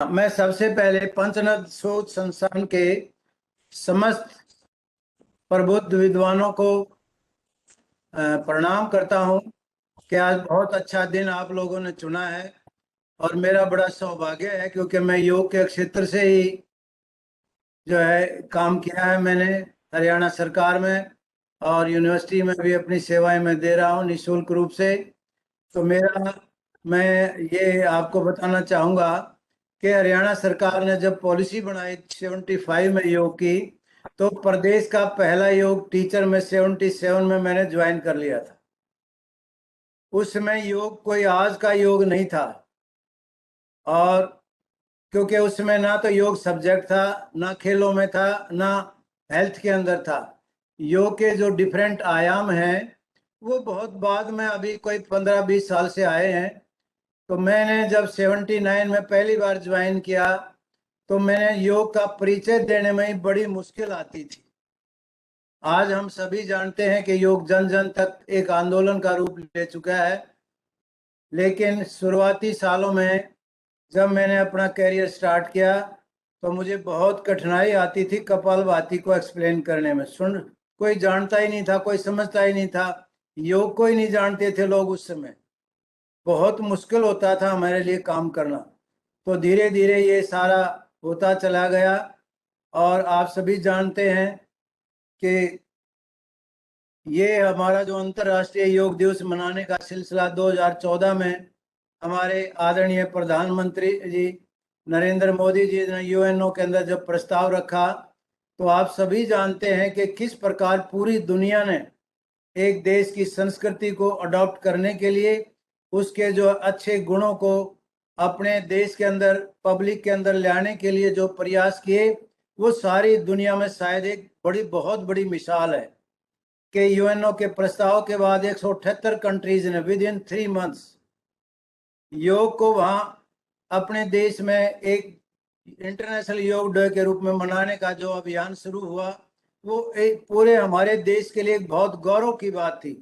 मैं सबसे पहले पंचनद शोध संस्थान के समस्त प्रबुद्ध विद्वानों को प्रणाम करता हूं कि आज बहुत अच्छा दिन आप लोगों ने चुना है और मेरा बड़ा सौभाग्य है क्योंकि मैं योग के क्षेत्र से ही जो है काम किया है मैंने हरियाणा सरकार में और यूनिवर्सिटी में भी अपनी सेवाएं मैं दे रहा हूं निःशुल्क रूप से। तो मैं ये आपको बताना चाहूँगा कि हरियाणा सरकार ने जब पॉलिसी बनाई 75 में योग की, तो प्रदेश का पहला योग टीचर में 77 में मैंने ज्वाइन कर लिया था। उस समय योग कोई आज का योग नहीं था, और क्योंकि उसमें ना तो योग सब्जेक्ट था, ना खेलों में था, ना हेल्थ के अंदर था। योग के जो डिफरेंट आयाम हैं वो बहुत बाद में अभी कोई 15-20 साल से आए हैं। तो मैंने जब 79 में पहली बार ज्वाइन किया तो मैंने योग का परिचय देने में ही बड़ी मुश्किल आती थी। आज हम सभी जानते हैं कि योग जन जन तक एक आंदोलन का रूप ले चुका है, लेकिन शुरुआती सालों में जब मैंने अपना करियर स्टार्ट किया तो मुझे बहुत कठिनाई आती थी कपालभाति को एक्सप्लेन करने में। सुन, कोई जानता ही नहीं था, कोई समझता ही नहीं था, योग को ही नहीं जानते थे लोग उस समय। बहुत मुश्किल होता था हमारे लिए काम करना। तो धीरे धीरे ये सारा होता चला गया, और आप सभी जानते हैं कि ये हमारा जो अंतर्राष्ट्रीय योग दिवस मनाने का सिलसिला 2014 में हमारे आदरणीय प्रधानमंत्री जी नरेंद्र मोदी जी ने यूएनओ के अंदर जब प्रस्ताव रखा, तो आप सभी जानते हैं कि किस प्रकार पूरी दुनिया ने एक देश की संस्कृति को अडॉप्ट करने के लिए उसके जो अच्छे गुणों को अपने देश के अंदर, पब्लिक के अंदर लाने के लिए जो प्रयास किए, वो सारी दुनिया में शायद एक बहुत बड़ी मिसाल है कि यूएनओ के प्रस्ताव के बाद 178 कंट्रीज ने विद इन 3 मंथ्स योग को वहां अपने देश में एक इंटरनेशनल योग डे के रूप में मनाने का जो अभियान शुरू हुआ, वो एक पूरे हमारे देश के लिए एक बहुत गौरव की बात थी।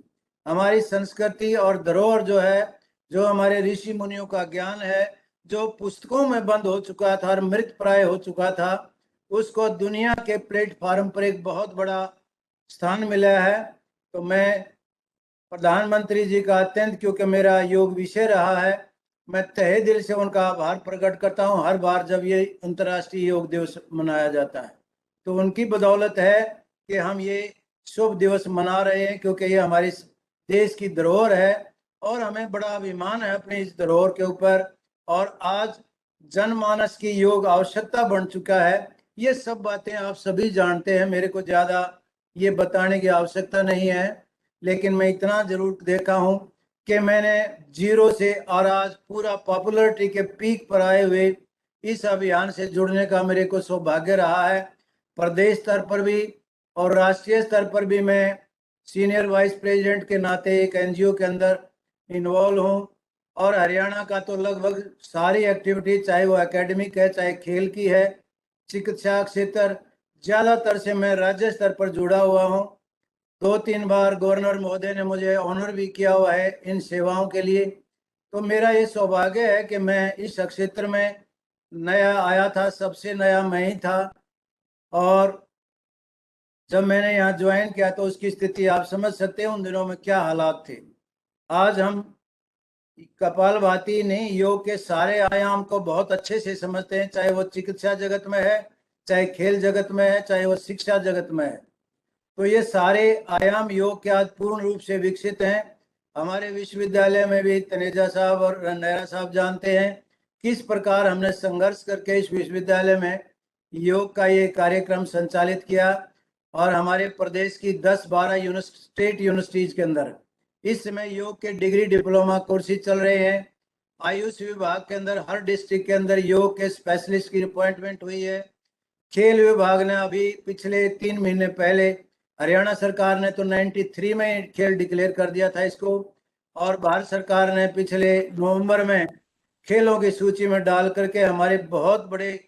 हमारी संस्कृति और धरोहर जो है, जो हमारे ऋषि मुनियों का ज्ञान है, जो पुस्तकों में बंद हो चुका था और मृत प्राय हो चुका था, उसको दुनिया के प्लेटफॉर्म पर एक बहुत बड़ा स्थान मिला है। तो मैं प्रधानमंत्री जी का अत्यंत, क्योंकि मेरा योग विषय रहा है, मैं तहे दिल से उनका आभार प्रकट करता हूं हर बार जब ये अंतर्राष्ट्रीय योग दिवस मनाया जाता है। तो उनकी बदौलत है कि हम ये शुभ दिवस मना रहे हैं, क्योंकि ये हमारी देश की धरोहर है और हमें बड़ा अभिमान है अपनी इस धरोहर के ऊपर। और आज जनमानस की योग आवश्यकता बन चुका है। ये सब बातें आप सभी जानते हैं, मेरे को ज़्यादा ये बताने की आवश्यकता नहीं है, लेकिन मैं इतना जरूर देखा हूं कि मैंने जीरो से और आज पूरा पॉपुलरिटी के पीक पर आए हुए इस अभियान से जुड़ने का मेरे को सौभाग्य रहा है। प्रदेश स्तर पर भी और राष्ट्रीय स्तर पर भी मैं सीनियर वाइस प्रेसिडेंट के नाते एक एनजीओ के अंदर इन्वॉल्व हूँ, और हरियाणा का तो लगभग सारी एक्टिविटी, चाहे वो एकेडमिक है, चाहे खेल की है, चिकित्सा क्षेत्र, ज़्यादातर से मैं राज्य स्तर पर जुड़ा हुआ हूँ। 2-3 बार गवर्नर महोदय ने मुझे ऑनर भी किया हुआ है इन सेवाओं के लिए। तो मेरा ये सौभाग्य है कि मैं इस क्षेत्र में नया आया था, सबसे नया मैं ही था। और जब मैंने यहाँ ज्वाइन किया तो उसकी स्थिति आप समझ सकते हैं उन दिनों में क्या हालात थे। आज हम कपालभाति नहीं, योग के सारे आयाम को बहुत अच्छे से समझते हैं, चाहे वो चिकित्सा जगत में है, चाहे खेल जगत में है, चाहे वो शिक्षा जगत में है। तो ये सारे आयाम योग के आज पूर्ण रूप से विकसित हैं। हमारे विश्वविद्यालय में भी तनेजा साहब और नेहरा साहब जानते हैं किस प्रकार हमने संघर्ष करके इस विश्वविद्यालय में योग का ये कार्यक्रम संचालित किया। और हमारे प्रदेश की 10-12 स्टेट यूनिवर्सिटीज के अंदर इस समय योग के डिग्री डिप्लोमा कोर्सेज चल रहे हैं। आयुष विभाग के अंदर हर डिस्ट्रिक्ट के अंदर योग के स्पेशलिस्ट की अपॉइंटमेंट हुई है। खेल विभाग ने अभी पिछले 3 महीने पहले, हरियाणा सरकार ने तो 93 में खेल डिक्लेयर कर दिया था इसको, और भारत सरकार ने पिछले नवंबर में खेलों की सूची में डाल करके हमारे बहुत बड़े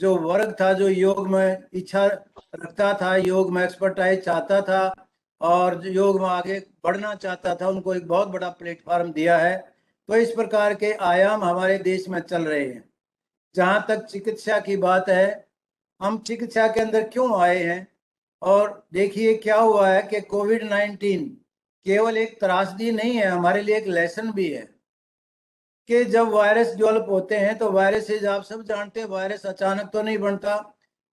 जो वर्ग था, जो योग में इच्छा रखता था, योग में एक्सपर्टाइज चाहता था और योग में आगे बढ़ना चाहता था, उनको एक बहुत बड़ा प्लेटफॉर्म दिया है। तो इस प्रकार के आयाम हमारे देश में चल रहे हैं। जहां तक चिकित्सा की बात है, हम चिकित्सा के अंदर क्यों आए हैं, और देखिए क्या हुआ है कि कोविड-19 केवल एक त्रासदी नहीं है, हमारे लिए एक लेसन भी है कि जब वायरस डेवलप होते हैं तो वायरसेज आप सब जानते हैं, वायरस अचानक तो नहीं बनता।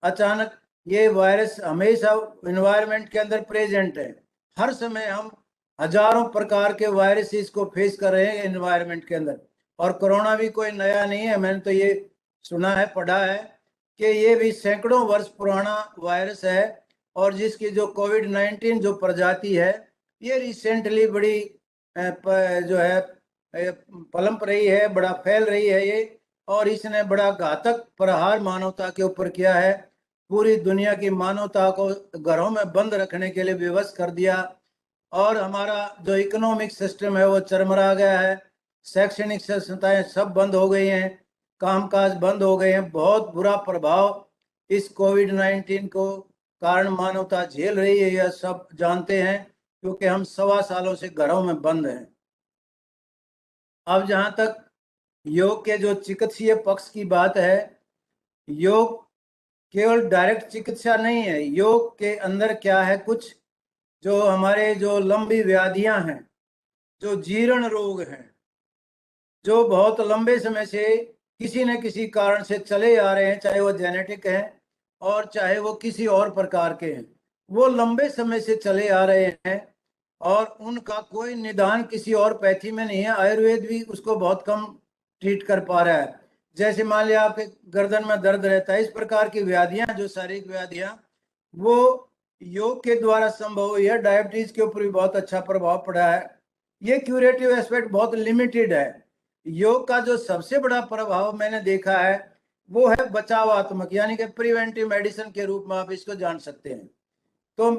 अचानक ये वायरस हमेशा एनवायरनमेंट के अंदर प्रेजेंट है। हर समय हम हजारों प्रकार के वायरसेस को फेस कर रहे हैं एनवायरनमेंट के अंदर, और कोरोना भी कोई नया नहीं है। मैंने तो ये सुना है, पढ़ा है कि ये भी सैकड़ों वर्ष पुराना वायरस है, और जिसकी जो कोविड-19 जो प्रजाति है, ये रिसेंटली बड़ी जो है पलंप रही है, बड़ा फैल रही है ये, और इसने बड़ा घातक प्रहार मानवता के ऊपर किया है। पूरी दुनिया की मानवता को घरों में बंद रखने के लिए विवश कर दिया, और हमारा जो इकोनॉमिक सिस्टम है वो चरमरा गया है। शैक्षणिक संस्थाएं सब बंद हो गई हैं, कामकाज बंद हो गए हैं। बहुत बुरा प्रभाव इस कोविड-19 को कारण मानवता झेल रही है, यह सब जानते हैं, क्योंकि हम 1.25 सालों से घरों में बंद हैं। अब जहाँ तक योग के जो चिकित्सीय पक्ष की बात है, योग केवल डायरेक्ट चिकित्सा नहीं है। योग के अंदर क्या है, कुछ जो हमारे जो लंबी व्याधियां हैं, जो जीर्ण रोग हैं, जो बहुत लंबे समय से किसी न किसी कारण से चले आ रहे हैं, चाहे वो जेनेटिक हैं और चाहे वो किसी और प्रकार के हैं, वो लंबे समय से चले आ रहे हैं, और उनका कोई निदान किसी और पैथी में नहीं है। आयुर्वेद भी उसको बहुत कम ट्रीट कर पा रहा है। जैसे मान लिया आपके गर्दन में दर्द रहता है, इस प्रकार की व्याधियां, जो शारीरिक व्याधियां, वो योग के द्वारा संभव हुई है। डायबिटीज के ऊपर भी बहुत अच्छा प्रभाव पड़ा है। ये क्यूरेटिव एस्पेक्ट बहुत लिमिटेड है। योग का जो सबसे बड़ा प्रभाव मैंने देखा है वो है बचावात्मक, यानी कि प्रिवेंटिव मेडिसिन के रूप में आप इसको जान सकते हैं। तो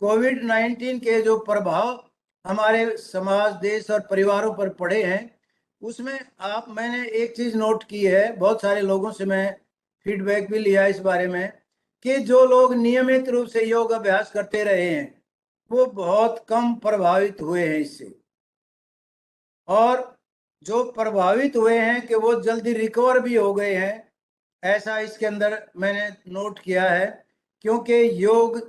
कोविड-19 के जो प्रभाव हमारे समाज, देश और परिवारों पर पड़े हैं, उसमें मैंने एक चीज नोट की है, बहुत सारे लोगों से मैं फीडबैक भी लिया इस बारे में, कि जो लोग नियमित रूप से योग अभ्यास करते रहे हैं वो बहुत कम प्रभावित हुए हैं इससे, और जो प्रभावित हुए हैं कि वो जल्दी रिकवर भी हो गए हैं, ऐसा इसके अंदर मैंने नोट किया है। क्योंकि योग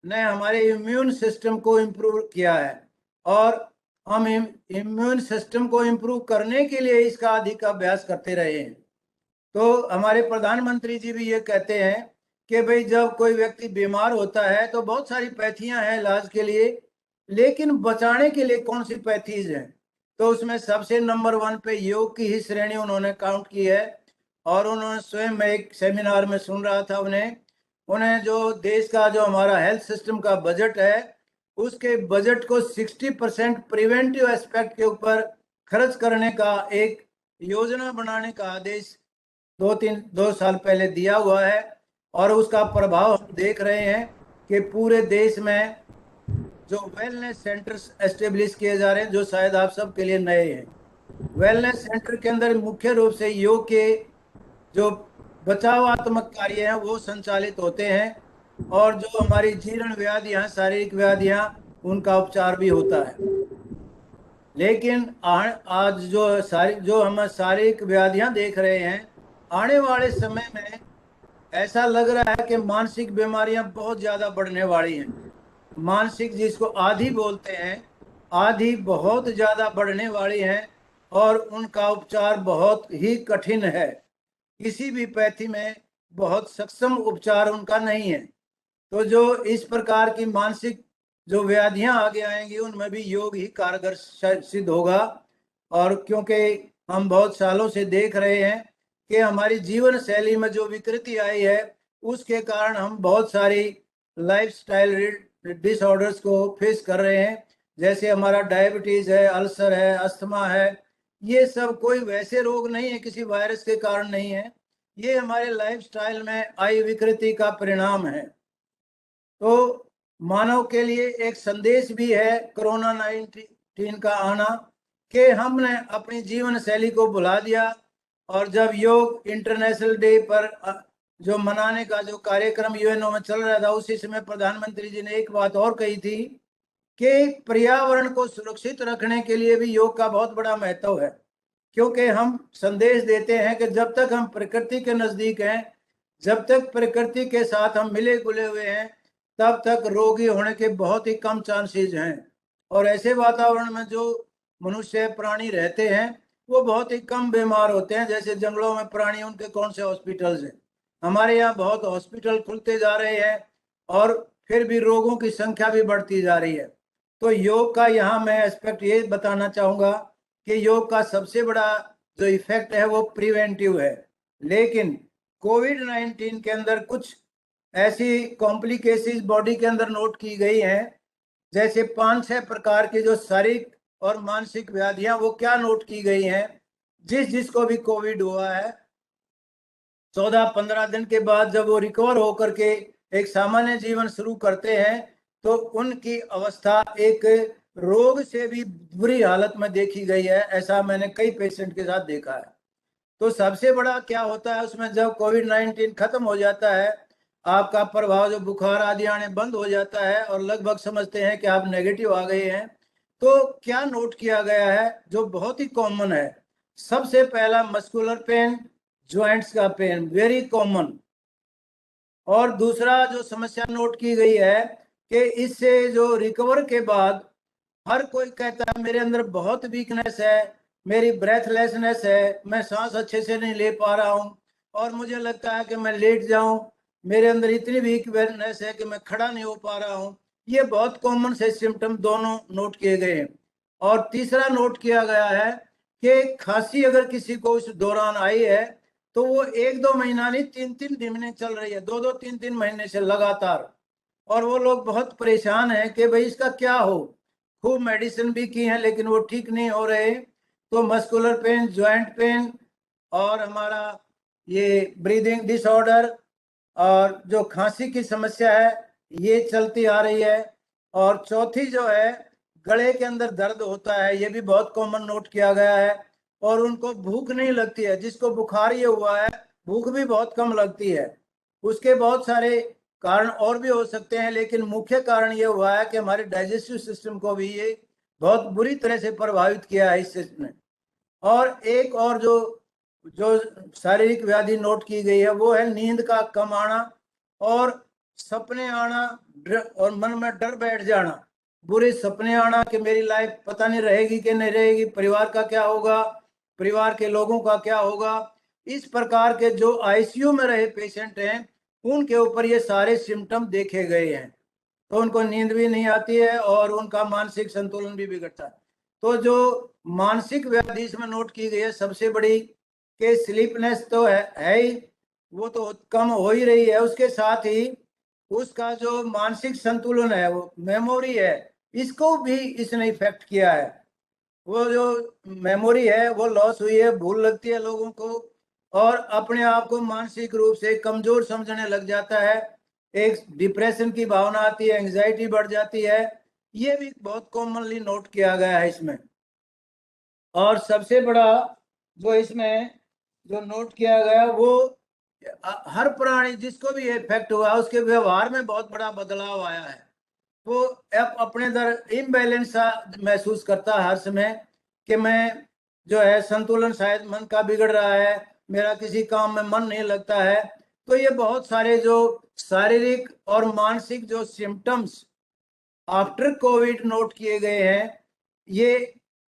ने हमारे इम्यून सिस्टम को इम्प्रूव किया है, और हम इम्यून सिस्टम को इम्प्रूव करने के लिए इसका अधिक अभ्यास करते रहे हैं। तो हमारे प्रधानमंत्री जी भी ये कहते हैं कि भाई जब कोई व्यक्ति बीमार होता है तो बहुत सारी पैथियां हैं इलाज के लिए, लेकिन बचाने के लिए कौन सी पैथीज हैं, तो उसमें सबसे नंबर 1 पे योग की ही श्रेणी उन्होंने काउंट की है। और उन्होंने स्वयं, मैं एक सेमिनार में सुन रहा था, उन्हें जो देश का जो हमारा हेल्थ सिस्टम का बजट है, उसके बजट को 60% प्रिवेंटिव एस्पेक्ट के ऊपर खर्च करने का एक योजना बनाने का आदेश 2 साल पहले दिया हुआ है। और उसका प्रभाव हम देख रहे हैं कि पूरे देश में जो वेलनेस सेंटर्स एस्टेब्लिश किए जा रहे हैं, जो शायद आप सब के लिए नए हैं। वेलनेस सेंटर के अंदर मुख्य रूप से योग के जो बचावात्मक कार्य हैं वो संचालित होते हैं, और जो हमारी जीर्ण व्याधियां, शारीरिक व्याधियां, उनका उपचार भी होता है। लेकिन आज जो हम शारीरिक व्याधियां देख रहे हैं, आने वाले समय में ऐसा लग रहा है कि मानसिक बीमारियां बहुत ज्यादा बढ़ने वाली हैं। मानसिक, जिसको आदि बोलते हैं, आदि बहुत ज्यादा बढ़ने वाली हैं, और उनका उपचार बहुत ही कठिन है। किसी भी पैथी में बहुत सक्षम उपचार उनका नहीं है। तो जो इस प्रकार की मानसिक जो व्याधियां आगे आएंगी, उनमें भी योग ही कारगर सिद्ध होगा। और क्योंकि हम बहुत सालों से देख रहे हैं कि हमारी जीवन शैली में जो विकृति आई है, उसके कारण हम बहुत सारी लाइफस्टाइल डिसऑर्डर्स को फेस कर रहे हैं। जैसे हमारा डायबिटीज है, अल्सर है, अस्थमा है, ये सब कोई वैसे रोग नहीं है, किसी वायरस के कारण नहीं है, ये हमारे लाइफस्टाइल में आई विकृति का परिणाम है। तो मानव के लिए एक संदेश भी है कोरोना 19 का आना, कि हमने अपनी जीवन शैली को भुला दिया। और जब योग इंटरनेशनल डे पर जो मनाने का जो कार्यक्रम यूएनओ में चल रहा था, उसी समय प्रधानमंत्री जी ने एक बात और कही थी कि पर्यावरण को सुरक्षित रखने के लिए भी योग का बहुत बड़ा महत्व है। क्योंकि हम संदेश देते हैं कि जब तक हम प्रकृति के नजदीक हैं, जब तक प्रकृति के साथ हम मिले जुले हुए हैं, तब तक रोगी होने के बहुत ही कम चांसेस हैं। और ऐसे वातावरण में जो मनुष्य प्राणी रहते हैं वो बहुत ही कम बीमार होते हैं। जैसे जंगलों में प्राणी, उनके कौन से हॉस्पिटल्स हैं? हमारे यहाँ बहुत हॉस्पिटल खुलते जा रहे हैं और फिर भी रोगों की संख्या भी बढ़ती जा रही है। तो योग का यहाँ मैं एस्पेक्ट ये बताना चाहूंगा कि योग का सबसे बड़ा जो इफेक्ट है वो प्रिवेंटिव है। लेकिन कोविड-19 के अंदर कुछ ऐसी कॉम्प्लिकेशंस बॉडी के अंदर नोट की गई हैं, जैसे 5-6 प्रकार की जो शारीरिक और मानसिक व्याधियां वो क्या नोट की गई हैं। जिसको भी कोविड हुआ है, 14-15 दिन के बाद जब वो रिकवर होकर के एक सामान्य जीवन शुरू करते हैं तो उनकी अवस्था एक रोग से भी बुरी हालत में देखी गई है। ऐसा मैंने कई पेशेंट के साथ देखा है। तो सबसे बड़ा क्या होता है उसमें, जब कोविड-19 खत्म हो जाता है, आपका प्रभाव जो बुखार आदि आने बंद हो जाता है और लगभग समझते हैं कि आप नेगेटिव आ गए हैं, तो क्या नोट किया गया है जो बहुत ही कॉमन है। सबसे पहला मस्कुलर पेन, ज्वाइंट्स का पेन, वेरी कॉमन। और दूसरा जो समस्या नोट की गई है कि इससे जो रिकवर के बाद हर कोई कहता है मेरे अंदर बहुत वीकनेस है, मेरी ब्रेथलेसनेस है, मैं सांस अच्छे से नहीं ले पा रहा हूँ और मुझे लगता है कि मैं लेट जाऊं, मेरे अंदर इतनी वीकनेस है कि मैं खड़ा नहीं हो पा रहा हूँ। ये बहुत कॉमन से सिम्टम दोनों नोट किए गए हैं। और तीसरा नोट किया गया है कि खांसी अगर किसी को इस दौरान आई है तो वो 1-2 महीना नहीं, 3-3 महीने चल रही है, 2-2 3-3 महीने से लगातार। और वो लोग बहुत परेशान हैं कि भाई इसका क्या हो। खूब मेडिसिन भी की है लेकिन वो ठीक नहीं हो रहे। तो मस्कुलर पेन, ज्वाइंट पेन और हमारा ये ब्रीदिंग डिसऑर्डर और जो खांसी की समस्या है ये चलती आ रही है। और चौथी जो है, गले के अंदर दर्द होता है, ये भी बहुत कॉमन नोट किया गया है। और उनको भूख नहीं लगती है, जिसको बुखार ये हुआ है भूख भी बहुत कम लगती है। उसके बहुत सारे कारण और भी हो सकते हैं, लेकिन मुख्य कारण ये हुआ है कि हमारे डाइजेस्टिव सिस्टम को भी ये बहुत बुरी तरह से प्रभावित किया है इस सिस्टम ने। और एक और जो जो शारीरिक व्याधि नोट की गई है वो है नींद का कम आना और सपने आना, और मन में डर बैठ जाना, बुरे सपने आना कि मेरी लाइफ पता नहीं रहेगी कि नहीं रहेगी, परिवार का क्या होगा, परिवार के लोगों का क्या होगा। इस प्रकार के जो आईसीयू में रहे पेशेंट हैं उनके ऊपर ये सारे सिम्टम देखे गए हैं। तो उनको नींद भी नहीं आती है और उनका मानसिक संतुलन भी बिगड़ता है। तो जो मानसिक व्याधि इसमें नोट की गई है सबसे बड़ी कि स्लीपनेस तो है ही, वो तो कम हो ही रही है, उसके साथ ही उसका जो मानसिक संतुलन है, वो मेमोरी है, इसको भी इसने इफेक्ट किया है। वो जो मेमोरी है वो लॉस हुई है, भूल लगती है लोगों को और अपने आप को मानसिक रूप से कमजोर समझने लग जाता है। एक डिप्रेशन की भावना आती है, एंजाइटी बढ़ जाती है। ये भी बहुत कॉमनली नोट किया गया है इसमें। और सबसे बड़ा जो इसमें जो नोट किया गया वो हर प्राणी जिसको भी इफेक्ट हुआ उसके व्यवहार में बहुत बड़ा बदलाव आया है। वो अपने अंदर इम्बैलेंस सा महसूस करता है हर समय कि मैं जो है संतुलन शायद मन का बिगड़ रहा है, मेरा किसी काम में मन नहीं लगता है। तो ये बहुत सारे जो शारीरिक और मानसिक जो सिम्टम्स आफ्टर कोविड नोट किए गए हैं, ये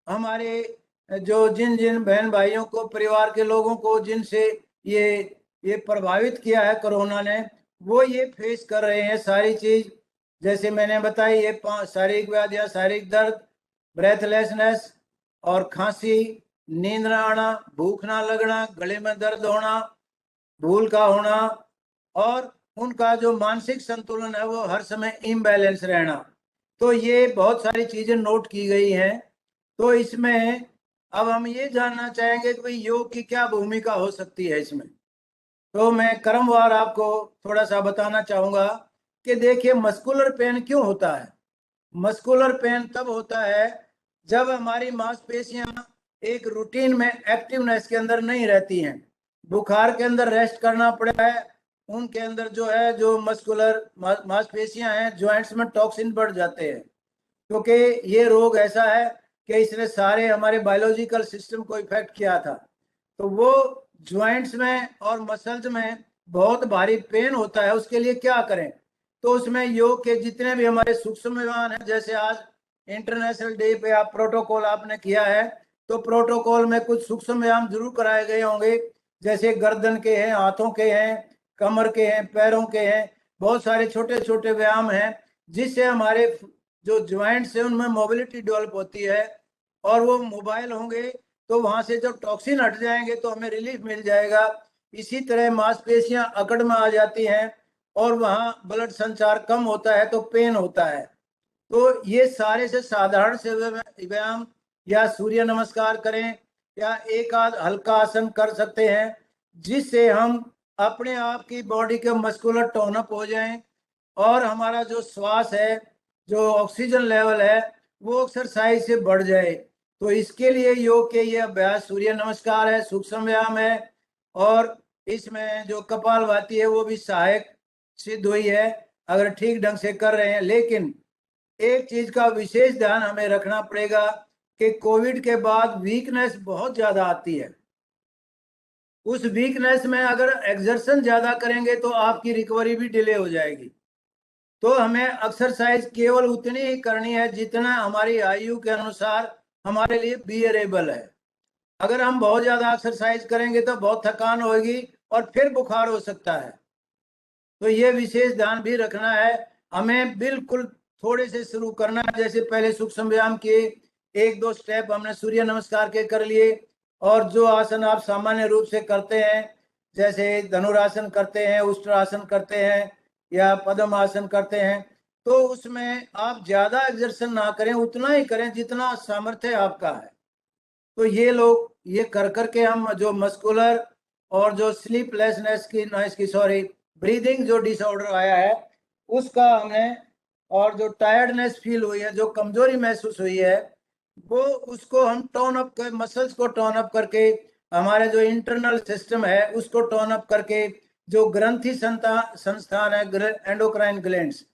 हमारे जो जिन जिन बहन भाइयों को, परिवार के लोगों को जिनसे ये प्रभावित किया है कोरोना ने, वो ये फेस कर रहे हैं सारी चीज। जैसे मैंने बताई ये 5 शारीरिक व्याधियां, शारीरिक दर्द, ब्रेथलेसनेस और खांसी, नींद ना आना, भूख ना लगना, गले में दर्द होना, भूल का होना और उनका जो मानसिक संतुलन है वो हर समय इम्बैलेंस रहना। तो ये बहुत सारी चीजें नोट की गई हैं। तो इसमें अब हम ये जानना चाहेंगे कि भाई योग की क्या भूमिका हो सकती है इसमें। तो मैं क्रमवार आपको थोड़ा सा बताना चाहूंगा कि देखिए मस्कुलर पेन क्यों होता है। मस्कुलर पेन तब होता है जब हमारी मांसपेशियां एक रूटीन में एक्टिवनेस के अंदर नहीं रहती हैं। बुखार के अंदर रेस्ट करना पड़ा है, उनके अंदर जो है जो मस्कुलर मांसपेशियां हैं, जॉइंट्स में टॉक्सिन बढ़ जाते हैं। क्योंकि ये रोग ऐसा है कि इसने सारे हमारे बायोलॉजिकल सिस्टम को इफेक्ट किया था। तो वो ज्वाइंट्स में और मसल्स में बहुत भारी पेन होता है, उसके लिए क्या करें? तो उसमें योग के जितने भी हमारे सूक्ष्म व्यायाम है, जैसे आज इंटरनेशनल डे पे आप प्रोटोकॉल आपने किया है, तो प्रोटोकॉल में कुछ सूक्ष्म व्यायाम जरूर कराए गए होंगे, जैसे गर्दन के हैं, हाथों के हैं, कमर के हैं, पैरों के हैं, बहुत सारे छोटे छोटे व्यायाम हैं जिससे हमारे जो ज्वाइंट्स है उनमें मोबिलिटी डेवलप होती है, और वो मोबाइल होंगे तो वहां से जब टॉक्सिन हट जाएंगे तो हमें रिलीफ मिल जाएगा। इसी तरह मांसपेशियां अकड़ में आ जाती हैं और वहां ब्लड संचार कम होता है तो पेन होता है। तो ये सारे से साधारण से व्यायाम, या सूर्य नमस्कार करें, या एक आध हल्का आसन कर सकते हैं, जिससे हम अपने आप की बॉडी के मस्कुलर टोन अप हो जाएं और हमारा जो श्वास है, जो ऑक्सीजन लेवल है, वो एक्सरसाइज से बढ़ जाए। तो इसके लिए योग के ये अभ्यास सूर्य नमस्कार है, सूक्ष्म व्यायाम है, और इसमें जो कपालभाति है वो भी सहायक सिद्ध हुई है अगर ठीक ढंग से कर रहे हैं। लेकिन एक चीज का विशेष ध्यान हमें रखना पड़ेगा कि कोविड के बाद वीकनेस बहुत ज्यादा आती है। उस वीकनेस में अगर एक्सर्शन ज्यादा करेंगे तो आपकी रिकवरी भी डिले हो जाएगी। तो हमें एक्सरसाइज केवल उतनी ही करनी है जितना हमारी आयु के अनुसार हमारे लिए बियरेबल है। अगर हम बहुत ज्यादा एक्सरसाइज करेंगे तो बहुत थकान होगी और फिर बुखार हो सकता है। तो ये विशेष ध्यान भी रखना है। हमें बिल्कुल थोड़े से शुरू करना है, जैसे पहले सूक्ष्म व्यायाम किए, एक दो स्टेप हमने सूर्य नमस्कार के कर लिए, और जो आसन आप सामान्य रूप से करते हैं, जैसे धनुरासन करते हैं, उष्ट्रासन करते हैं, या पद्म आसन करते हैं, तो उसमें आप ज्यादा एक्सर्शन ना करें, उतना ही करें जितना सामर्थ्य आपका है। तो ये लोग ये कर करके हम जो मस्कुलर और जो स्लीपलेसनेस की नॉइस की सॉरी ब्रीदिंग जो डिसऑर्डर आया है उसका हमने, और जो टायर्डनेस फील हुई है, जो कमजोरी महसूस हुई है, वो उसको हम टोन अप कर, मसल्स को टोन अप करके, हमारे जो इंटरनल सिस्टम है उसको टोन अप करके, जो ग्रंथि संस्थान है, एंडोक्राइन ग्लैंड्स,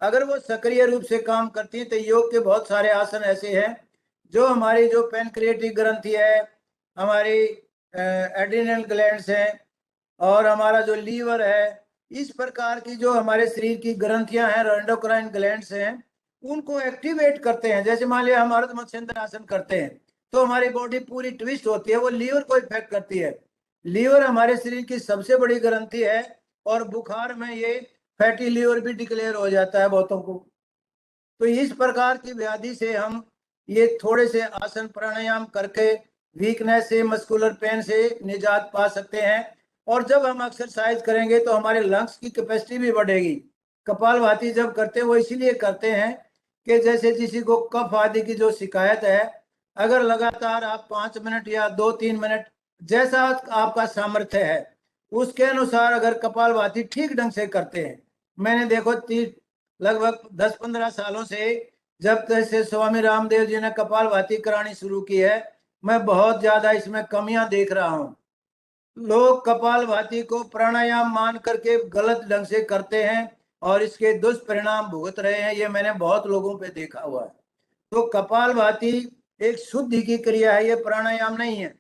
अगर वो सक्रिय रूप से काम करती है तो योग के बहुत सारे आसन ऐसे हैं जो हमारी जो पैनक्रिएटिक ग्रंथि है, हमारी एड्रिनल ग्लैंड्स हैं, और हमारा जो लीवर है, इस प्रकार की जो हमारे शरीर की ग्रंथियां हैं, एंडोक्राइन ग्लैंड्स हैं, उनको एक्टिवेट करते हैं। जैसे मान लिया हम अर्ध मत्स्येंद्र आसन करते हैं तो हमारी बॉडी पूरी ट्विस्ट होती है, वो लीवर को इफेक्ट करती है। लीवर हमारे शरीर की सबसे बड़ी ग्रंथि है, और बुखार में ये फैटी लीवर भी डिक्लेयर हो जाता है बहुतों को। तो इस प्रकार की व्याधि से हम ये थोड़े से आसन प्राणायाम करके वीकनेस से, मस्कुलर पेन से निजात पा सकते हैं। और जब हम एक्सरसाइज करेंगे तो हमारे लंग्स की कैपेसिटी भी बढ़ेगी। कपालभाति जब करते हैं वो इसीलिए करते हैं कि जैसे किसी को कफ आदि की जो शिकायत है, अगर लगातार आप 5 मिनट या 2-3 मिनट, जैसा आपका सामर्थ्य है उसके अनुसार अगर कपालभाति ठीक ढंग से करते हैं, मैंने देखो लगभग 10-15 सालों से जब से स्वामी रामदेव जी ने कपालभाति करानी शुरू की है, मैं बहुत ज्यादा इसमें कमियां देख रहा हूं। लोग कपालभाति को प्राणायाम मान करके गलत ढंग से करते हैं और इसके दुष्परिणाम भुगत रहे हैं, ये मैंने बहुत लोगों पे देखा हुआ है। तो कपालभाति एक शुद्धि की क्रिया है, ये प्राणायाम नहीं है।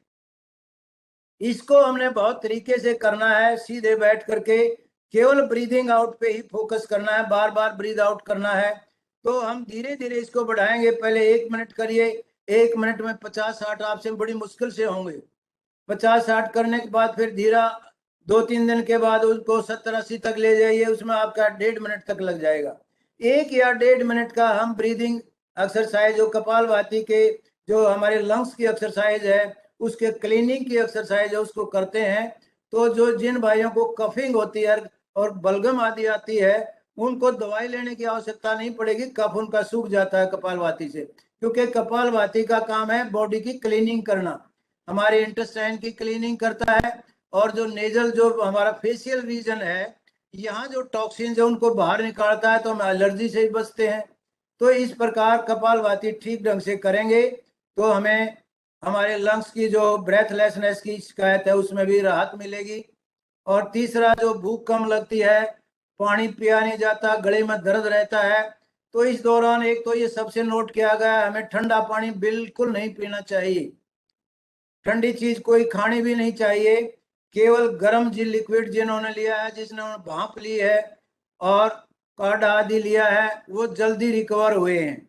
इसको हमने बहुत तरीके से करना है, सीधे बैठ करके केवल ब्रीदिंग आउट पे ही फोकस करना है, बार बार ब्रीद आउट करना है। तो हम धीरे धीरे इसको बढ़ाएंगे, पहले 1 मिनट करिए, 1 मिनट में 50-60 आपसे बड़ी मुश्किल से होंगे। 50-60 करने के बाद फिर धीरा 2-3 दिन के बाद उसको 70-80 तक ले जाइए, उसमें आपका 1.5 मिनट तक लग जाएगा। 1 या 1.5 मिनट का हम ब्रीदिंग एक्सरसाइज, जो कपालभाति के जो हमारे लंग्स की एक्सरसाइज है, उसके क्लीनिंग की एक्सरसाइज है, उसको करते हैं। तो जो जिन भाइयों को कफिंग होती है और बलगम आदि आती है, उनको दवाई लेने की आवश्यकता नहीं पड़ेगी, कफ उनका सूख जाता है कपालभाति से। क्योंकि कपालभाति का काम है बॉडी की क्लीनिंग करना, हमारे इंटेस्टाइन की क्लीनिंग करता है, और जो नेजल जो हमारा फेशियल रीजन है, यहाँ जो टॉक्सिन है उनको बाहर निकालता है, तो हम एलर्जी से ही बचते हैं। तो इस प्रकार कपालभाति ठीक ढंग से करेंगे तो हमें हमारे लंग्स की जो ब्रेथलेसनेस की शिकायत है उसमें भी राहत मिलेगी। और तीसरा, जो भूख कम लगती है, पानी पिया नहीं जाता, गले में दर्द रहता है, तो इस दौरान एक तो ये सबसे नोट किया गया है, हमें ठंडा पानी बिल्कुल नहीं पीना चाहिए, ठंडी चीज कोई खानी भी नहीं चाहिए। केवल गर्म जी लिक्विड जिन्होंने लिया है, जिसने भाप ली है और काढ़ा आदि लिया है, वो जल्दी रिकवर हुए हैं।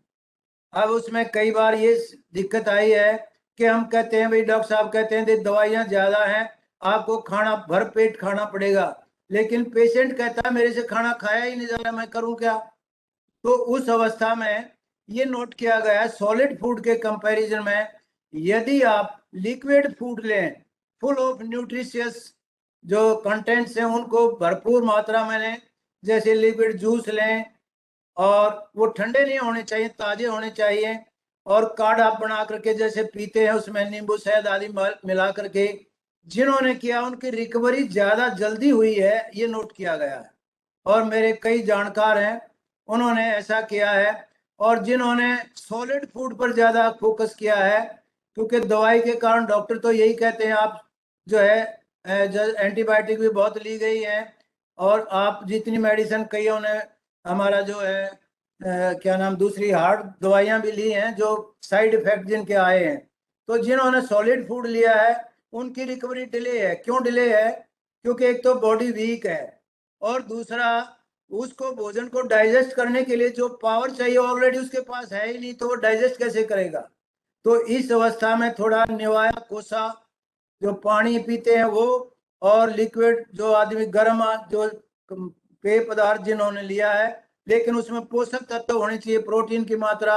अब उसमें कई बार ये दिक्कत आई है कि हम कहते हैं भाई डॉक्टर साहब कहते हैं दवाइयां ज्यादा हैं, आपको खाना भर पेट खाना पड़ेगा, लेकिन पेशेंट कहता है मेरे से खाना खाया ही नहीं जा रहा, मैं करूं क्या। तो उस अवस्था में ये नोट किया गया है सॉलिड फूड के कंपैरिजन में, यदि आप लिक्विड फूड लें फुल ऑफ न्यूट्रिशियस जो कंटेंट्स हैं उनको भरपूर मात्रा में लें, जैसे लिक्विड जूस लें, और वो ठंडे नहीं होने चाहिए, ताजे होने चाहिए, और काढ़ा बना करके जैसे पीते हैं उसमें नींबू शहद आदि मिला करके, जिन्होंने किया उनकी रिकवरी ज्यादा जल्दी हुई है, ये नोट किया गया है। और मेरे कई जानकार हैं उन्होंने ऐसा किया है। और जिन्होंने सॉलिड फूड पर ज्यादा फोकस किया है, क्योंकि दवाई के कारण डॉक्टर तो यही कहते हैं आप जो है एंटीबायोटिक भी बहुत ली गई है, और आप जितनी मेडिसिन कई ने हमारा जो है क्या नाम दूसरी हार्ड दवाइयां भी ली हैं जो साइड इफेक्ट जिनके आए हैं। तो जिन्होंने सॉलिड फूड लिया है उनकी रिकवरी डिले है। क्यों डिले है? क्योंकि एक तो बॉडी वीक है, और दूसरा उसको भोजन को डाइजेस्ट करने के लिए जो पावर चाहिए ऑलरेडी उसके पास है ही नहीं, तो वो डाइजेस्ट कैसे करेगा। तो इस अवस्था में थोड़ा निवाया कोसा जो पानी पीते हैं वो, और लिक्विड जो आदमी गर्म जो पेय पदार्थ जिन्होंने लिया है, लेकिन उसमें पोषक तत्व होने चाहिए, प्रोटीन की मात्रा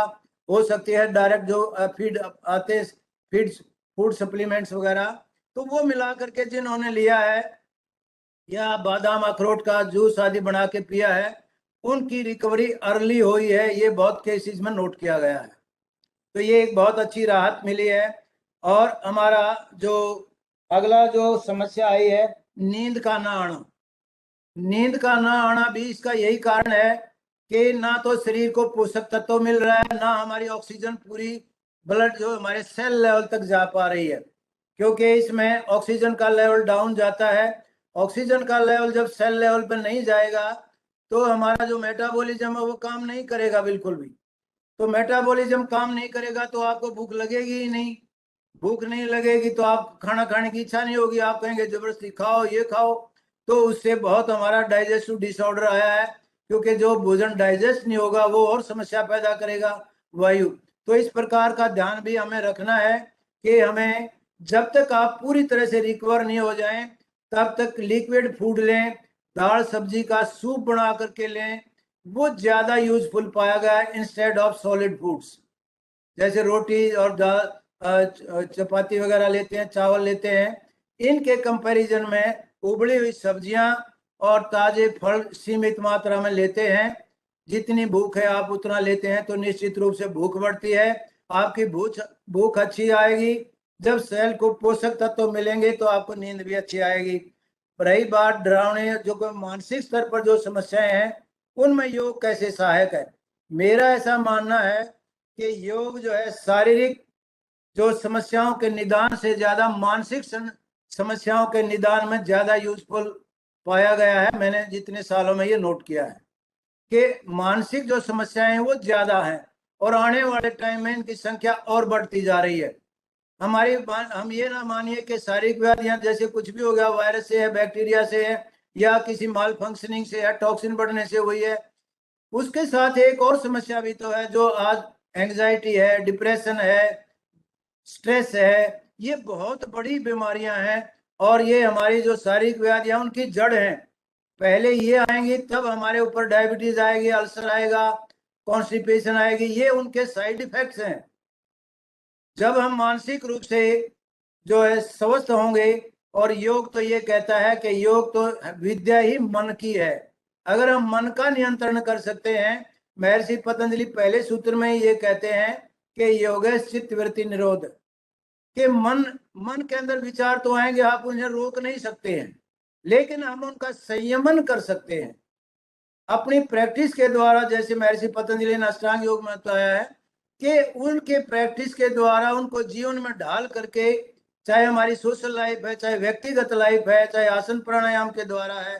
हो सकती है डायरेक्ट जो फीड आते फीड फूड सप्लीमेंट्स वगैरह, तो वो मिला करके जिन्होंने लिया है, या बादाम अखरोट का जूस आदि बना के पिया है, उनकी रिकवरी अर्ली हुई है, ये बहुत केसेस में नोट किया गया है। तो ये एक बहुत अच्छी राहत मिली है। और हमारा जो अगला जो समस्या आई है नींद का ना आना, नींद का ना आना भी इसका यही कारण है कि ना तो शरीर को पोषक तत्व मिल रहा है, ना हमारी ऑक्सीजन पूरी ब्लड जो हमारे सेल लेवल तक जा पा रही है, क्योंकि इसमें ऑक्सीजन का लेवल डाउन जाता है। ऑक्सीजन का लेवल जब सेल लेवल पर नहीं जाएगा तो हमारा जो मेटाबॉलिज्म है वो काम नहीं करेगा बिल्कुल भी। तो मेटाबॉलिज्म काम नहीं करेगा तो आपको भूख लगेगी ही नहीं, भूख नहीं लगेगी तो आप खाना खाने की इच्छा नहीं होगी, आप कहेंगे जबरदस्ती खाओ ये खाओ। तो उससे बहुत हमारा डाइजेस्टिव डिसऑर्डर आया है, क्योंकि जो भोजन डाइजेस्ट नहीं होगा वो और समस्या पैदा करेगा, वायु। तो इस प्रकार का ध्यान भी हमें रखना है कि हमें जब तक आप पूरी तरह से रिकवर नहीं हो जाएं तब तक लिक्विड फूड लें, दाल सब्जी का सूप बना करके लें, वो ज्यादा यूजफुल पाया गया है इंस्टेड ऑफ सॉलिड फूड्स। जैसे रोटी और दाल चपाती वगैरह लेते हैं, चावल लेते हैं, इनके कंपैरिजन में उबली हुई सब्जियां और ताजे फल सीमित मात्रा में लेते हैं। जितनी भूख है आप उतना लेते हैं तो निश्चित रूप से भूख बढ़ती है, आपकी भूख भूख अच्छी आएगी। जब सेल को पोषक तत्व मिलेंगे तो आपको नींद भी अच्छी आएगी। रही बात डरावने जो मानसिक स्तर पर जो समस्याएं हैं उनमें योग कैसे सहायक है, मेरा ऐसा मानना है कि योग जो है शारीरिक जो समस्याओं के निदान से ज्यादा मानसिक समस्याओं के निदान में ज्यादा यूजफुल पाया गया है। मैंने जितने सालों में ये नोट किया है कि मानसिक जो समस्याएं हैं वो ज्यादा हैं, और आने वाले टाइम में इनकी संख्या और बढ़ती जा रही है। हम ये ना मानिए कि शारीरिक व्याधियां जैसे कुछ भी हो गया वायरस से है, बैक्टीरिया से है, या किसी माल फंक्शनिंग से है, टॉक्सिन बढ़ने से हुई है। उसके साथ एक और समस्या भी तो है जो आज एंजाइटी है, डिप्रेशन है, स्ट्रेस है, ये बहुत बड़ी बीमारियां हैं, और ये हमारी जो शारीरिक व्याधियां उनकी जड़ हैं। पहले ये आएंगी तब हमारे ऊपर डायबिटीज आएगी, अल्सर आएगा, कॉन्स्टिपेशन आएगी, ये उनके साइड इफेक्ट्स हैं। जब हम मानसिक रूप से जो है स्वस्थ होंगे, और योग तो ये कहता है कि योग तो विद्या ही मन की है, अगर हम मन का नियंत्रण कर सकते हैं, महर्षि पतंजलि पहले सूत्र में ये कहते हैं कि योगेश चित्त वृत्ति निरोध, कि मन के अंदर विचार तो आएंगे, आप उन्हें रोक नहीं सकते हैं, लेकिन हम उनका संयमन कर सकते हैं अपनी प्रैक्टिस के द्वारा। जैसे महर्षि पतंजलि ने अष्टांग योग में बताया है कि उनके प्रैक्टिस के द्वारा उनको जीवन में ढाल करके, चाहे हमारी सोशल लाइफ है, चाहे व्यक्तिगत लाइफ है, चाहे आसन प्राणायाम के द्वारा है,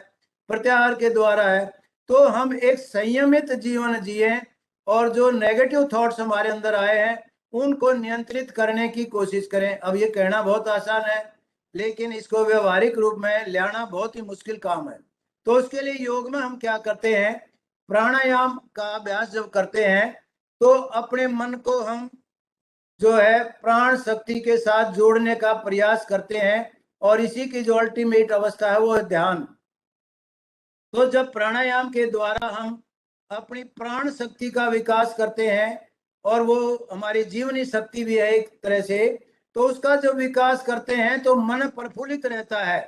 प्रत्याहार के द्वारा है, तो हम एक संयमित जीवन जिए और जो नेगेटिव थॉट्स हमारे अंदर आए हैं उनको नियंत्रित करने की कोशिश करें। अब ये कहना बहुत आसान है, लेकिन इसको व्यवहारिक रूप में लाना बहुत ही मुश्किल काम है। तो उसके लिए योग में हम क्या करते हैं, प्राणायाम का अभ्यास जब करते हैं तो अपने मन को हम जो है प्राण शक्ति के साथ जोड़ने का प्रयास करते हैं, और इसी की जो अल्टीमेट अवस्था है वो है ध्यान। तो जब प्राणायाम के द्वारा हम अपनी प्राण शक्ति का विकास करते हैं, और वो हमारी जीवनी शक्ति भी है एक तरह से, तो उसका जो विकास करते हैं तो मन प्रफुल्लित रहता है।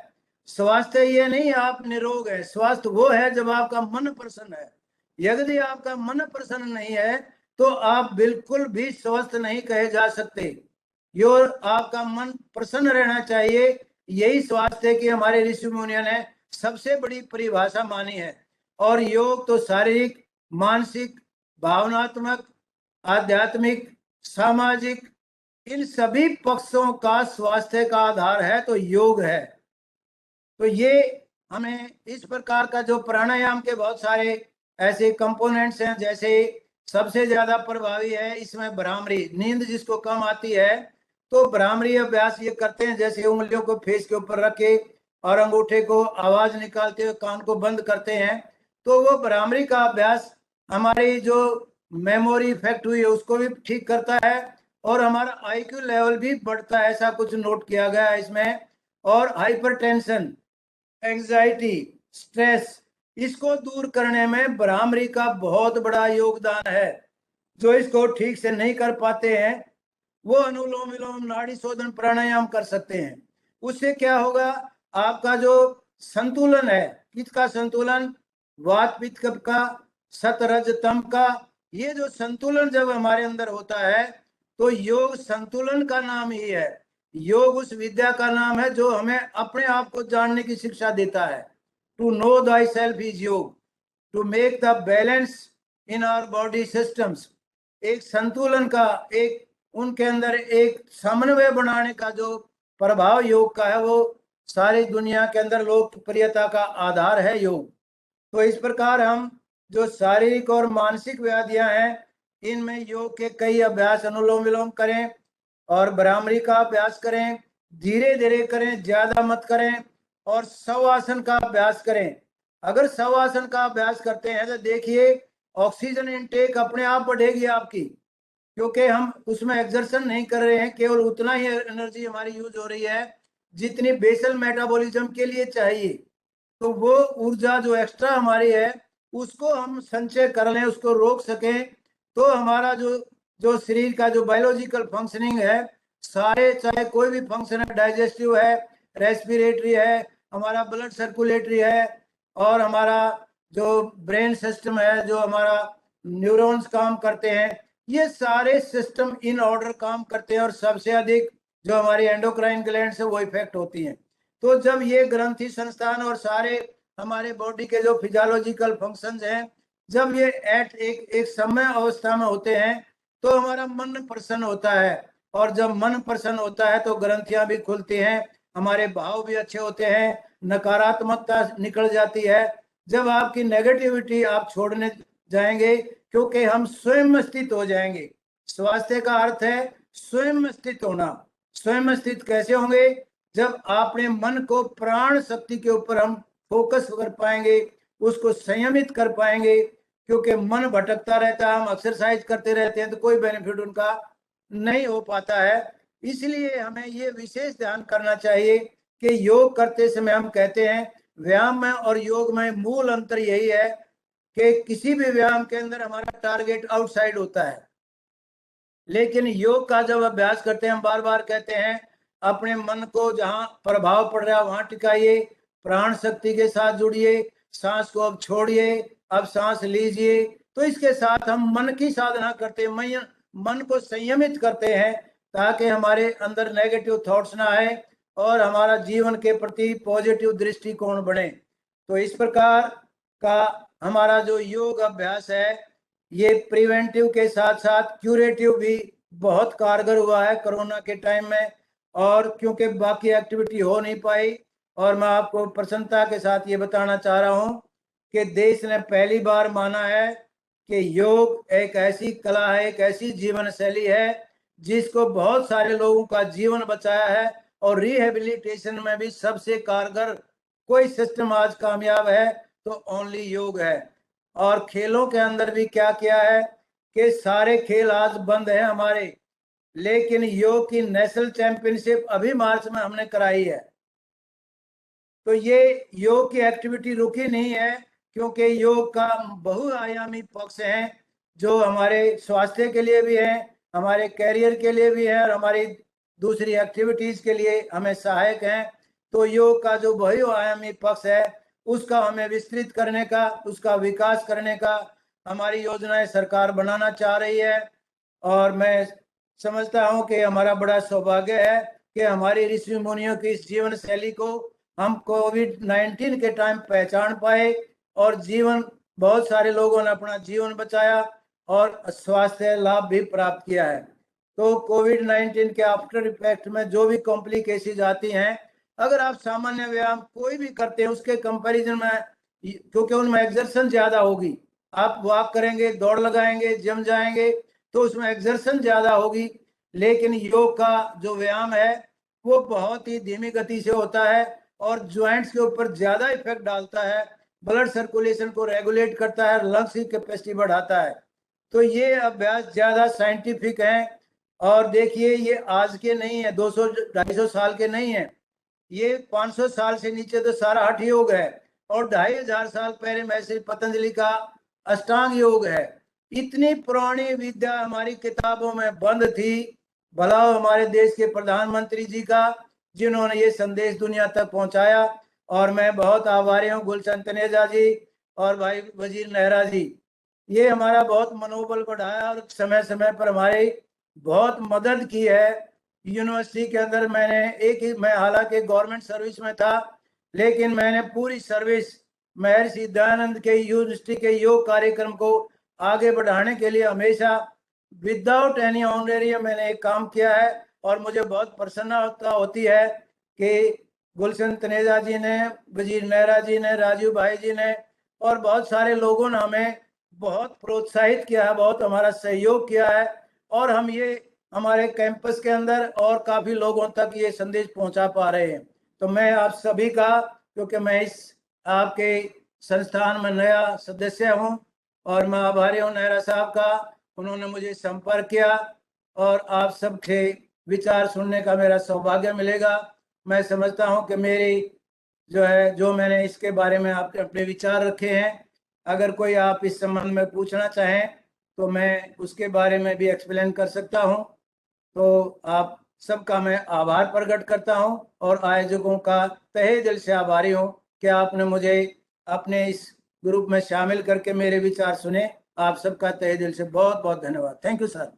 स्वास्थ्य ये नहीं आप निरोग है, स्वास्थ्य वो है जब आपका मन प्रसन्न है। यदि आपका मन प्रसन्न नहीं है तो आप बिल्कुल भी स्वस्थ नहीं कहे जा सकते। यो आपका मन प्रसन्न रहना चाहिए, यही स्वास्थ्य की हमारे ऋषि मुनियों ने सबसे बड़ी परिभाषा मानी है। और योग तो शारीरिक, मानसिक, भावनात्मक, आध्यात्मिक, सामाजिक, इन सभी पक्षों का स्वास्थ्य का आधार है तो योग है। तो ये हमें इस प्रकार का जो प्राणायाम के बहुत सारे ऐसे कंपोनेंट्स हैं, जैसे सबसे ज्यादा प्रभावी है इसमें भ्रामरी, नींद जिसको कम आती है तो भ्रामरी अभ्यास ये करते हैं, जैसे उंगलियों को फेस के ऊपर रखे और अंगूठे को आवाज निकालते हुए कान को बंद करते हैं। तो वो भ्रामरी का अभ्यास हमारी जो मेमोरी इफेक्ट हुई है उसको भी ठीक करता है, और हमारा आईक्यू लेवल भी बढ़ता है, ऐसा कुछ नोट किया गया है इसमें। और हाइपरटेंशन, एंजाइटी, स्ट्रेस, इसको दूर करने में भ्रामरी का बहुत बड़ा योगदान है। जो इसको ठीक से नहीं कर पाते हैं वो अनुलोम विलोम, नाड़ी शोधन, प्राणायाम कर सकते हैं। उससे क्या होगा, आपका जो संतुलन है, पित्त का संतुलन, वात पित्त कफ का, सत रज तम का, ये जो संतुलन जब हमारे अंदर होता है तो योग संतुलन का नाम ही है। योग उस विद्या का नाम है जो हमें अपने आप को जानने की शिक्षा देता है। To know thyself is yoga, to make the balance in our body systems. एक संतुलन का, एक उनके अंदर एक समन्वय बनाने का जो प्रभाव योग का है वो सारी दुनिया के अंदर लोकप्रियता का आधार है योग। तो इस प्रकार हम जो शारीरिक और मानसिक व्याधियां हैं इनमें योग के कई अभ्यास, अनुलोम विलोम करें और भ्रामरी का अभ्यास करें, धीरे धीरे करें, ज्यादा मत करें, और शवासन का अभ्यास करें। अगर शवासन का अभ्यास करते हैं तो देखिए ऑक्सीजन इनटेक अपने आप बढ़ेगी आपकी, क्योंकि हम उसमें एक्सर्शन नहीं कर रहे हैं, केवल उतना ही एनर्जी हमारी यूज हो रही है जितनी बेसल मेटाबॉलिज्म के लिए चाहिए। तो वो ऊर्जा जो एक्स्ट्रा हमारी है उसको हम संचय कर लें, उसको रोक सकें, तो हमारा जो जो शरीर का जो बायोलॉजिकल फंक्शनिंग है, सारे चाहे कोई भी फंक्शन है, डाइजेस्टिव है, रेस्पिरेटरी है, हमारा ब्लड सर्कुलेटरी है, और हमारा जो ब्रेन सिस्टम है, जो हमारा न्यूरॉन्स काम करते हैं, ये सारे सिस्टम इन ऑर्डर काम करते हैं, और सबसे अधिक जो हमारी एंडोक्राइन ग्लैंड्स है वो इफेक्ट होती हैं। तो जब ये ग्रंथि संस्थान और सारे हमारे बॉडी के जो फिजियोलॉजिकल फंक्शंस हैं, जब ये एट एक समय अवस्था में होते हैं तो हमारा मन प्रसन्न होता है, और जब मन प्रसन्न होता है तो ग्रंथियां भी खुलती हैं, हमारे भाव भी अच्छे होते हैं, नकारात्मकता निकल जाती है। जब आपकी नेगेटिविटी आप छोड़ने जाएंगे, क्योंकि हम स्वयं स्थित हो जाएंगे। स्वास्थ्य का अर्थ है स्वयं स्थित होना। स्वयं स्थित कैसे होंगे, जब अपने मन को प्राण शक्ति के ऊपर हम फोकस कर पाएंगे, उसको संयमित कर पाएंगे, क्योंकि मन भटकता रहता है, हम एक्सरसाइज करते रहते हैं तो कोई बेनिफिट उनका नहीं हो पाता है। इसलिए हमें ये विशेष ध्यान करना चाहिए कि योग करते समय हम कहते हैं, व्यायाम में और योग में मूल अंतर यही है कि किसी भी व्यायाम के अंदर हमारा टारगेट आउटसाइड होता है, लेकिन योग का जब अभ्यास करते हैं हम बार बार कहते हैं अपने मन को जहां प्रभाव पड़ रहा है वहां टिकाइए, प्राण शक्ति के साथ जुड़िए, सांस को अब छोड़िए, अब सांस लीजिए। तो इसके साथ हम मन की साधना करते हैं, मन को संयमित करते हैं, ताकि हमारे अंदर नेगेटिव थॉट्स ना आए और हमारा जीवन के प्रति पॉजिटिव दृष्टिकोण बने। तो इस प्रकार का हमारा जो योग अभ्यास है ये प्रिवेंटिव के साथ साथ क्यूरेटिव भी बहुत कारगर हुआ है कोरोना के टाइम में। और क्योंकि बाकी एक्टिविटी हो नहीं पाई, और मैं आपको प्रसन्नता के साथ ये बताना चाह रहा हूं कि देश ने पहली बार माना है कि योग एक ऐसी कला है, एक ऐसी जीवन शैली है जिसको बहुत सारे लोगों का जीवन बचाया है, और रिहेबिलिटेशन में भी सबसे कारगर कोई सिस्टम आज कामयाब है तो ओनली योग है। और खेलों के अंदर भी क्या किया है कि सारे खेल आज बंद है हमारे, लेकिन योग की नेशनल चैंपियनशिप अभी मार्च में हमने कराई है। तो ये योग की एक्टिविटी रुकी नहीं है, क्योंकि योग का बहुआयामी पक्ष है जो हमारे स्वास्थ्य के लिए भी है, हमारे कैरियर के लिए भी है, और हमारी दूसरी एक्टिविटीज के लिए हमें सहायक है। तो योग का जो बहुआयामी पक्ष है उसका हमें विस्तृत करने का, उसका विकास करने का हमारी योजनाएं सरकार बनाना चाह रही है। और मैं समझता हूं कि हमारा बड़ा सौभाग्य है कि हमारी ऋषि मुनियों की इस जीवन शैली को हम कोविड-19 के टाइम पहचान पाए, और जीवन बहुत सारे लोगों ने अपना जीवन बचाया और स्वास्थ्य लाभ भी प्राप्त किया है। तो कोविड-19 के आफ्टर इफेक्ट में जो भी कॉम्प्लिकेशंस आती हैं, अगर आप सामान्य व्यायाम कोई भी करते हैं उसके कंपैरिजन में, क्योंकि उनमें एक्सर्शन ज्यादा होगी, आप वॉक करेंगे, दौड़ लगाएंगे, जिम जाएंगे तो उसमें एक्सर्शन ज्यादा होगी, लेकिन योग का जो व्यायाम है वो बहुत ही धीमी गति से होता है और ज्वाइंट्स के ऊपर ज्यादा इफेक्ट डालता है, ब्लड सर्कुलेशन को रेगुलेट करता है, लंग्स की कैपेसिटी बढ़ाता है। तो ये अभ्यास ज्यादा साइंटिफिक है। और देखिए ये आज के नहीं है, 200-250 साल के नहीं है, ये 500 साल से नीचे तो सारा हठ योग है, और 2500 साल पहले महर्षि पतंजलि का अष्टांग योग है। इतनी पुरानी विद्या हमारी किताबों में बंद थी, भला हमारे देश के प्रधानमंत्री जी का जिन्होंने ये संदेश दुनिया तक पहुंचाया। और मैं बहुत आभारी हूँ गुलशन तनेजा जी और भाई वजीर नेहरा जी, ये हमारा बहुत मनोबल बढ़ाया और समय समय पर हमारी बहुत मदद की है। यूनिवर्सिटी के अंदर मैं हालांकि गवर्नमेंट सर्विस में था, लेकिन मैंने पूरी सर्विस महर्षि दयानंद के यूनिवर्सिटी के योग कार्यक्रम को आगे बढ़ाने के लिए हमेशा विदाउट एनी ऑनरेरियम मैंने एक काम किया है। और मुझे बहुत प्रसन्नता होती है कि गुलशन तनेजा जी ने, वजीर नेहरा जी ने, राजीव भाई जी ने और बहुत सारे लोगों ने हमें बहुत प्रोत्साहित किया है, बहुत हमारा सहयोग किया है, और हम ये हमारे कैंपस के अंदर और काफी लोगों तक ये संदेश पहुंचा पा रहे हैं। तो मैं आप सभी का, क्योंकि मैं इस आपके संस्थान में नया सदस्य हूं, और मैं आभारी हूं नेहरा साहब का, उन्होंने मुझे संपर्क किया और आप सबके विचार सुनने का मेरा सौभाग्य मिलेगा। मैं समझता हूं कि मेरी जो मैंने इसके बारे में आपके अपने विचार रखे हैं, अगर कोई आप इस संबंध में पूछना चाहें तो मैं उसके बारे में भी एक्सप्लेन कर सकता हूं। तो आप सबका मैं आभार प्रकट करता हूं और आयोजकों का तहे दिल से आभारी हूं कि आपने मुझे अपने इस ग्रुप में शामिल करके मेरे विचार सुने। आप सबका तहे दिल से बहुत बहुत धन्यवाद। Thank you sir.